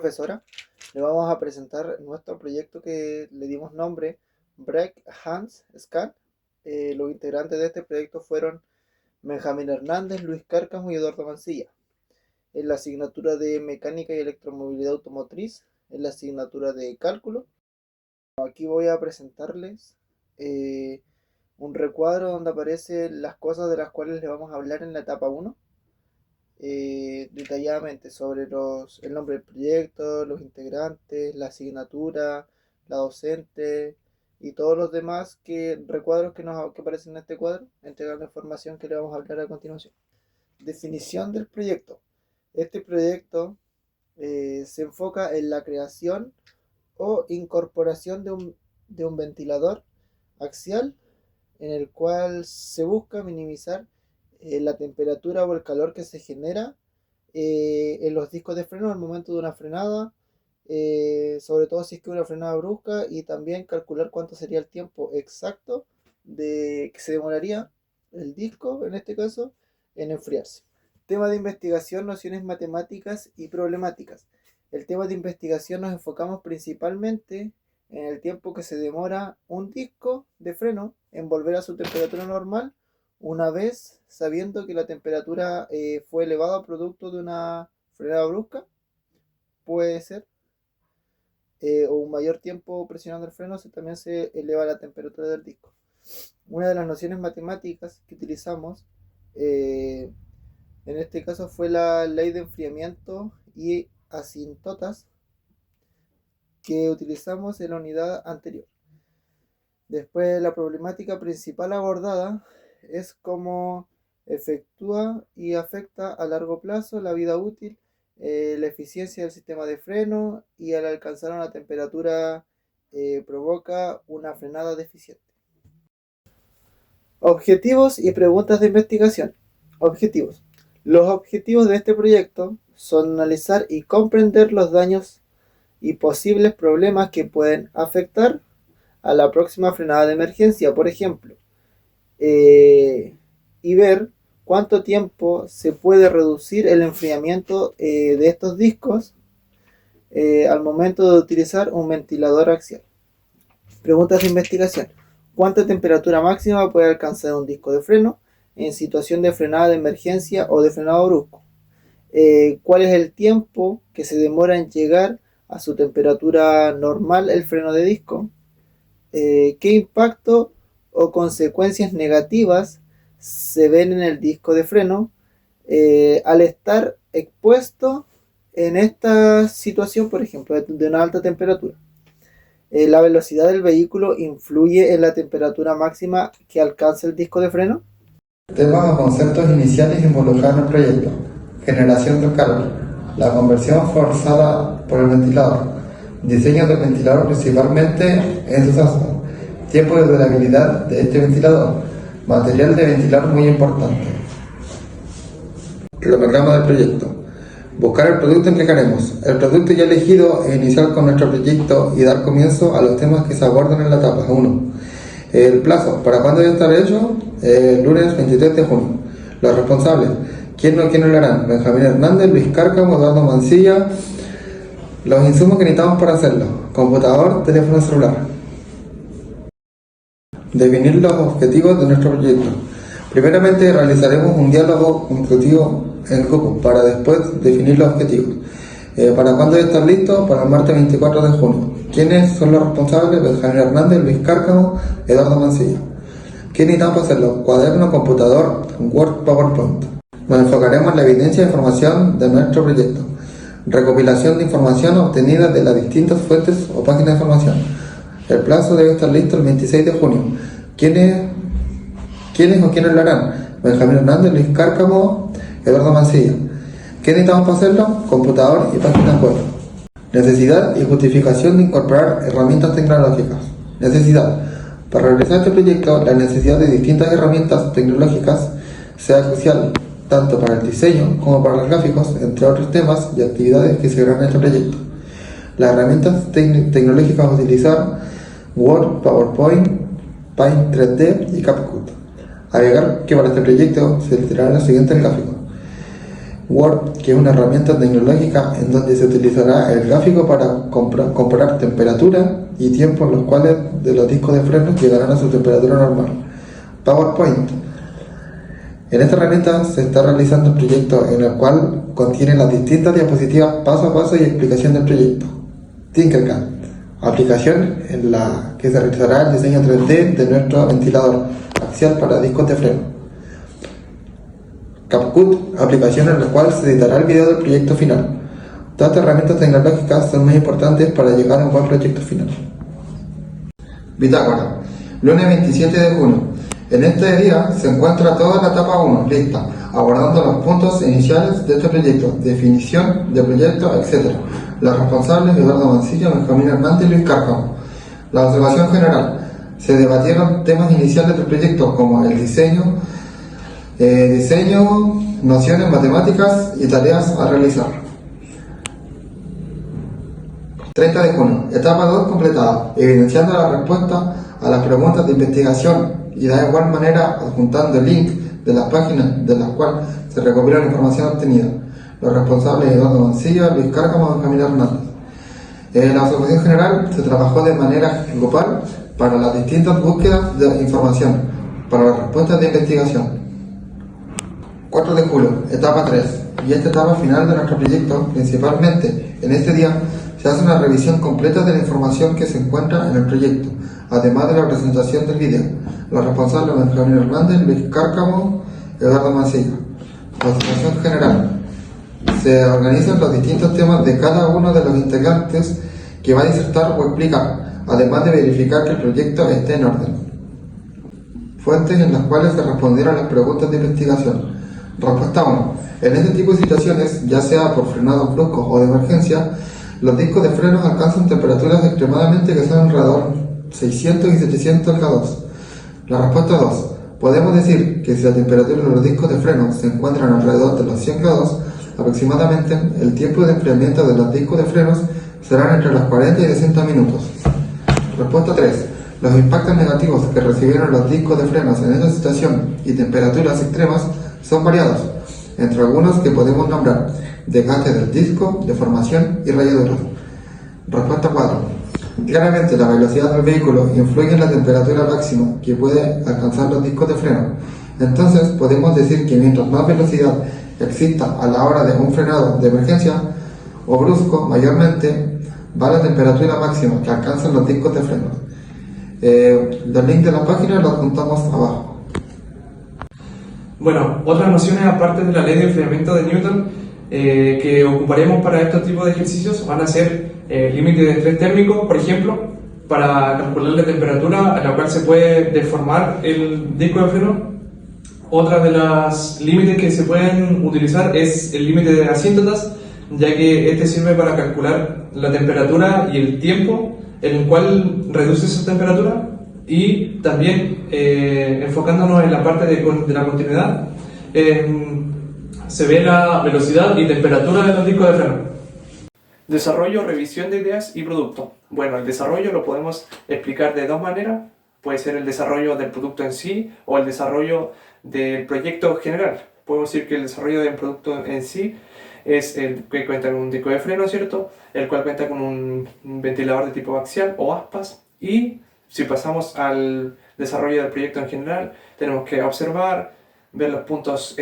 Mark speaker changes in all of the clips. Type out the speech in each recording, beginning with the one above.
Speaker 1: Profesora, le vamos a presentar nuestro proyecto que le dimos nombre Break Hands Scan. Los integrantes de este proyecto fueron Benjamín Hernández, Luis Cárcamo y Eduardo Mancilla. En la asignatura de Mecánica y Electromovilidad Automotriz, en la asignatura de Cálculo. Aquí voy a presentarles un recuadro donde aparecen las cosas de las cuales le vamos a hablar en la etapa 1. Detalladamente sobre el nombre del proyecto, los integrantes, la asignatura, la docente y todos los demás recuadros que aparecen en este cuadro, entregar la información que le vamos a hablar a continuación. Definición del proyecto. Este proyecto se enfoca en la creación o incorporación de un ventilador axial en el cual se busca minimizar la temperatura o el calor que se genera en los discos de freno al momento de una frenada, sobre todo si es que una frenada brusca, y también calcular cuánto sería el tiempo exacto que se demoraría el disco, en este caso, en enfriarse. Tema de investigación: nociones matemáticas y problemáticas. El tema de investigación nos enfocamos principalmente en el tiempo que se demora un disco de freno en volver a su temperatura normal, una vez sabiendo que la temperatura fue elevada producto de una frenada brusca, puede ser, o un mayor tiempo presionando el freno, también se eleva la temperatura del disco. Una de las nociones matemáticas que utilizamos en este caso fue la ley de enfriamiento y asíntotas que utilizamos en la unidad anterior. Después, la problemática principal abordada es cómo efectúa y afecta a largo plazo la vida útil, la eficiencia del sistema de freno, y al alcanzar una temperatura provoca una frenada deficiente. Objetivos y preguntas de investigación. Objetivos. Los objetivos de este proyecto son analizar y comprender los daños y posibles problemas que pueden afectar a la próxima frenada de emergencia, por ejemplo, y ver cuánto tiempo se puede reducir el enfriamiento de estos discos al momento de utilizar un ventilador axial. Preguntas de investigación: ¿cuánta temperatura máxima puede alcanzar un disco de freno en situación de frenada de emergencia o de frenado brusco? ¿Cuál es el tiempo que se demora en llegar a su temperatura normal el freno de disco? ¿Qué impacto o consecuencias negativas se ven en el disco de freno al estar expuesto en esta situación, por ejemplo, de una alta temperatura? ¿La velocidad del vehículo influye en la temperatura máxima que alcanza el disco de freno?
Speaker 2: Temas o conceptos iniciales involucrados en el proyecto: generación de calor, la conversión forzada por el ventilador, diseño del ventilador principalmente en sus aspas, tiempo de durabilidad de este ventilador, material de ventilador muy importante. Cronograma del proyecto: buscar el producto que queremos. El producto ya elegido es iniciar con nuestro proyecto y dar comienzo a los temas que se abordan en la etapa 1. El plazo: ¿para cuándo debe estar hecho? Lunes 23 de junio. Los responsables: ¿quiénes lo harán? Benjamín Hernández, Luis Cárcamo, Eduardo Mancilla. Los insumos que necesitamos para hacerlo: computador, teléfono celular. Definir los objetivos de nuestro proyecto. Primeramente realizaremos un diálogo constructivo en grupo para después definir los objetivos. ¿Para cuándo debe estar listo? Para el martes 24 de junio. ¿Quiénes son los responsables? Benjamín Hernández, Luis Cárcamo, Eduardo Mancilla. ¿Qué necesitamos para hacerlo? Cuaderno, computador, Word, PowerPoint. Nos enfocaremos en la evidencia e información de nuestro proyecto. Recopilación de información obtenida de las distintas fuentes o páginas de información. El plazo debe estar listo el 26 de junio. ¿Quiénes lo harán? Benjamín Hernández, Luis Cárcamo, Eduardo Mancilla. ¿Qué necesitamos para hacerlo? Computador y páginas web. Necesidad y justificación de incorporar herramientas tecnológicas. Necesidad: para realizar este proyecto, la necesidad de distintas herramientas tecnológicas sea crucial, tanto para el diseño como para los gráficos, entre otros temas y actividades que se verán en este proyecto. Las herramientas tecnológicas a utilizar: Word, PowerPoint, Paint 3D y CapCut. Agregar que para este proyecto se utilizarán los siguientes gráficos: Word, que es una herramienta tecnológica en donde se utilizará el gráfico para comparar temperatura y tiempo en los cuales de los discos de frenos llegarán a su temperatura normal. PowerPoint. En esta herramienta se está realizando un proyecto en el cual contiene las distintas diapositivas paso a paso y explicación del proyecto. Tinkercad, aplicación en la que se realizará el diseño 3D de nuestro ventilador axial para discos de freno. CapCut, aplicación en la cual se editará el video del proyecto final. Todas estas herramientas tecnológicas son muy importantes para llegar a un buen proyecto final. Bitácora, lunes 27 de junio. En este día se encuentra toda la etapa 1 lista, abordando los puntos iniciales de este proyecto, definición de proyecto, etc. Los responsables: Eduardo Mancilla, Benjamín Hernández y Luis Cárcamo. La observación general: se debatieron temas iniciales del proyecto como el diseño, nociones matemáticas y tareas a realizar. 30 de junio, etapa 2 completada, evidenciando la respuesta a las preguntas de investigación y de igual manera adjuntando el link de las páginas de las cuales se recopiló la información obtenida. Los responsables: Eduardo Mancilla, Luis Cárcamo y Benjamín Hernández. La observación general: se trabajó de manera grupal para las distintas búsquedas de información, para las respuestas de investigación. 4 de julio, etapa 3, y esta etapa final de nuestro proyecto. Principalmente en este día se hace una revisión completa de la información que se encuentra en el proyecto, además de la presentación del video. Los responsables: Benjamín Hernández, Luis Cárcamo, Eduardo Mancilla. La observación general: se organizan los distintos temas de cada uno de los integrantes que va a disertar o explicar, además de verificar que el proyecto esté en orden. Fuentes en las cuales se respondieron las preguntas de investigación. Respuesta 1. En este tipo de situaciones, ya sea por frenados bruscos o de emergencia, los discos de frenos alcanzan temperaturas extremadamente que son alrededor 600 y 700 grados. La respuesta 2. Podemos decir que si la temperatura de los discos de freno se encuentran alrededor de los 100 grados, aproximadamente el tiempo de enfriamiento de los discos de frenos serán entre los 40 y 60 minutos. Respuesta 3. Los impactos negativos que recibieron los discos de frenos en esta situación y temperaturas extremas son variados, entre algunos que podemos nombrar: desgaste del disco, deformación y rayaduras. Respuesta 4. Claramente la velocidad del vehículo influye en la temperatura máxima que puede alcanzar los discos de freno. Entonces podemos decir que mientras más velocidad exista a la hora de un frenado de emergencia o brusco, mayormente va la temperatura máxima que alcanzan los discos de freno. Los links de la página los adjuntamos abajo.
Speaker 3: Bueno, otras nociones aparte de la ley de enfriamiento de Newton que ocuparemos para estos tipos de ejercicios van a ser límite de estrés térmico, por ejemplo, para calcular la temperatura a la cual se puede deformar el disco de freno. Otra de las límites que se pueden utilizar es el límite de asíntotas, ya que este sirve para calcular la temperatura y el tiempo en el cual reduce esa temperatura. Y también, enfocándonos en la parte de la continuidad, se ve la velocidad y temperatura de los discos de freno. Desarrollo, revisión de ideas y producto. Bueno, el desarrollo lo podemos explicar de dos maneras. Puede ser el desarrollo del producto en sí o el desarrollo del proyecto general. Podemos decir que el desarrollo del producto en sí es el que cuenta con un disco de freno, ¿cierto? El cual cuenta con un ventilador de tipo axial o aspas. Y si pasamos al desarrollo del proyecto en general, tenemos que observar, ver los puntos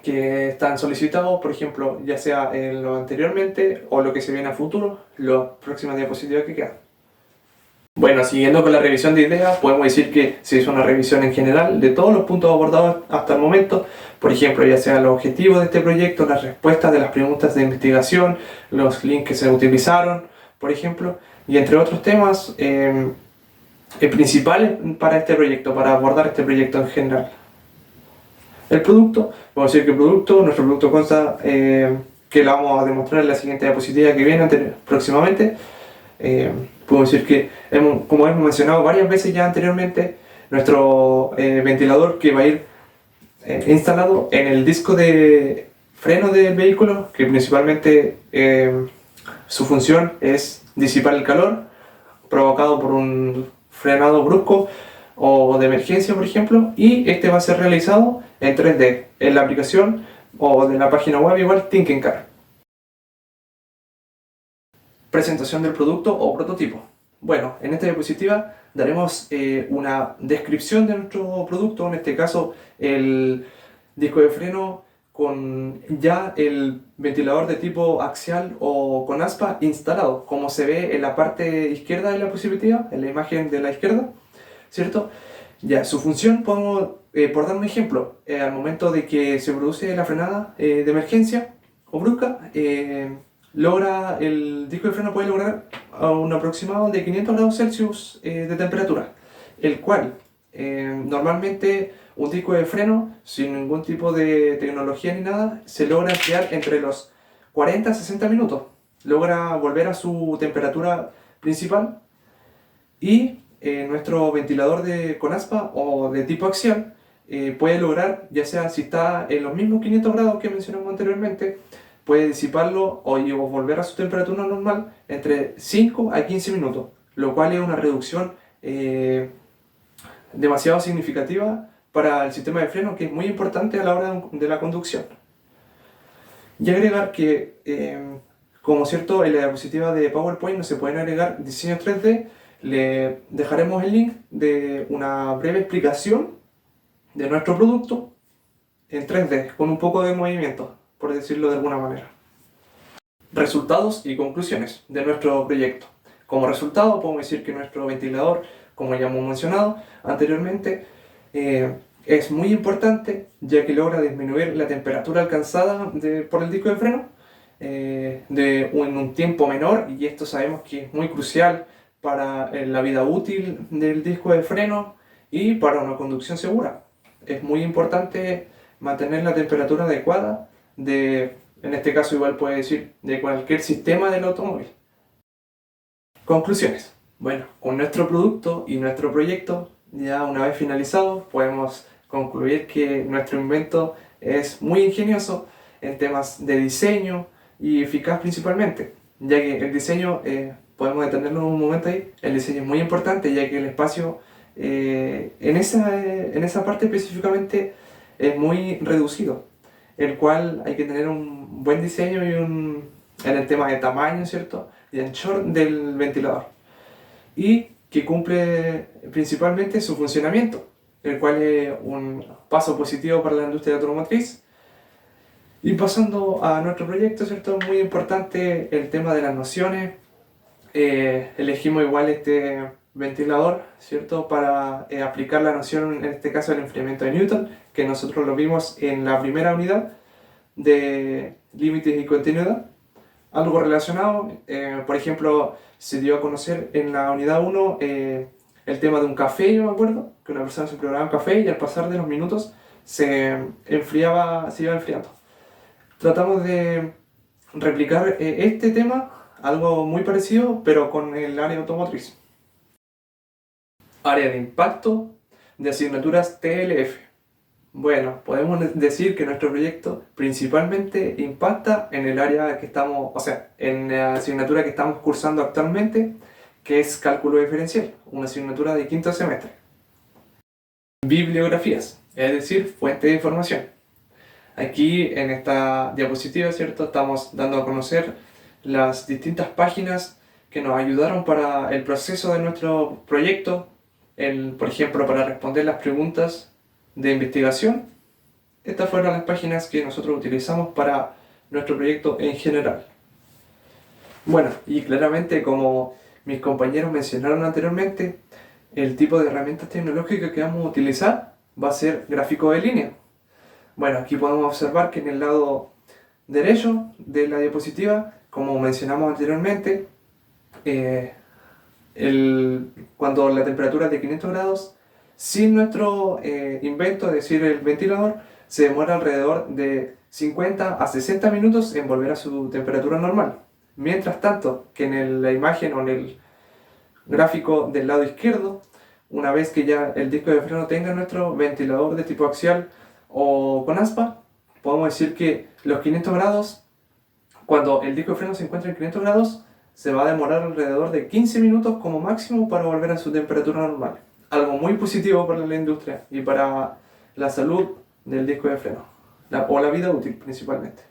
Speaker 3: que están solicitados, por ejemplo, ya sea en lo anteriormente o lo que se viene a futuro, las próximas diapositivas que quedan. Bueno, siguiendo con la revisión de ideas, podemos decir que se hizo una revisión en general de todos los puntos abordados hasta el momento, por ejemplo, ya sea los objetivos de este proyecto, las respuestas de las preguntas de investigación, los links que se utilizaron, por ejemplo, y entre otros temas principales para este proyecto, para abordar este proyecto en general. El producto, vamos a decir que nuestro producto consta, que lo vamos a demostrar en la siguiente diapositiva que viene próximamente. Podemos decir que, como hemos mencionado varias veces ya anteriormente, nuestro ventilador que va a ir instalado en el disco de freno del vehículo, que principalmente su función es disipar el calor provocado por un frenado brusco o de emergencia, por ejemplo, y este va a ser realizado en 3D. En la aplicación o de la página web igual Thinkencar. Presentación del producto o prototipo. Bueno, en esta diapositiva daremos una descripción de nuestro producto, en este caso el disco de freno con ya el ventilador de tipo axial o con aspa instalado, como se ve en la parte izquierda de la diapositiva, en la imagen de la izquierda, ¿cierto? Ya, su función, podemos, por dar un ejemplo, al momento de que se produce la frenada de emergencia o brusca, el disco de freno puede lograr a un aproximado de 500 grados Celsius de temperatura, el cual normalmente un disco de freno sin ningún tipo de tecnología ni nada se logra enfriar entre los 40 a 60 minutos, logra volver a su temperatura principal y nuestro ventilador con aspa o de tipo axial puede lograr, ya sea si está en los mismos 500 grados que mencionamos anteriormente, puede disiparlo o volver a su temperatura normal entre 5 a 15 minutos, lo cual es una reducción demasiado significativa para el sistema de freno, que es muy importante a la hora de la conducción. Y agregar que, como cierto, en la diapositiva de PowerPoint no se pueden agregar diseños 3D, le dejaremos el link de una breve explicación de nuestro producto en 3D, con un poco de movimiento, por decirlo de alguna manera. Resultados y conclusiones de nuestro proyecto. Como resultado, podemos decir que nuestro ventilador, como ya hemos mencionado anteriormente, es muy importante, ya que logra disminuir la temperatura alcanzada por el disco de freno en un tiempo menor, y esto sabemos que es muy crucial para la vida útil del disco de freno y para una conducción segura. Es muy importante mantener la temperatura adecuada en este caso igual puede decir, de cualquier sistema del automóvil. Conclusiones. Bueno, con nuestro producto y nuestro proyecto, ya una vez finalizado, podemos concluir que nuestro invento es muy ingenioso en temas de diseño y eficaz principalmente, ya que el diseño, podemos detenernos un momento ahí, el diseño es muy importante, ya que el espacio en esa parte específicamente es muy reducido, el cual hay que tener un buen diseño en el tema de tamaño, ¿cierto? Y anchor del ventilador. Y que cumple principalmente su funcionamiento, el cual es un paso positivo para la industria automotriz. Y pasando a nuestro proyecto, ¿cierto? Muy importante el tema de las nociones. Elegimos igual este ventilador, ¿cierto? Para aplicar la noción, en este caso el enfriamiento de Newton, que nosotros lo vimos en la primera unidad de límites y continuidad. Algo relacionado, por ejemplo, se dio a conocer en la unidad 1 el tema de un café, yo me acuerdo, que una persona se preparaba un café y al pasar de los minutos se iba enfriando. Tratamos de replicar este tema, algo muy parecido, pero con el área automotriz. Área de impacto de asignaturas TLF. Bueno, podemos decir que nuestro proyecto principalmente impacta en el área que estamos, o sea, en la asignatura que estamos cursando actualmente, que es cálculo diferencial, una asignatura de quinto semestre. Bibliografías, es decir, fuente de información. Aquí en esta diapositiva, ¿cierto? Estamos dando a conocer las distintas páginas que nos ayudaron para el proceso de nuestro proyecto, por ejemplo, para responder las preguntas de investigación. Estas fueron las páginas que nosotros utilizamos para nuestro proyecto en general. Bueno, y claramente, como mis compañeros mencionaron anteriormente, el tipo de herramientas tecnológicas que vamos a utilizar va a ser gráfico de línea. Bueno, aquí podemos observar que en el lado derecho de la diapositiva, como mencionamos anteriormente, cuando la temperatura es de 500 grados, sin nuestro invento, es decir, el ventilador, se demora alrededor de 50 a 60 minutos en volver a su temperatura normal. Mientras tanto, que en la imagen o en el gráfico del lado izquierdo, una vez que ya el disco de freno tenga nuestro ventilador de tipo axial o con aspa, podemos decir que los 500 grados, cuando el disco de freno se encuentra en 500 grados, se va a demorar alrededor de 15 minutos como máximo para volver a su temperatura normal. Algo muy positivo para la industria y para la salud del disco de freno. o la vida útil principalmente.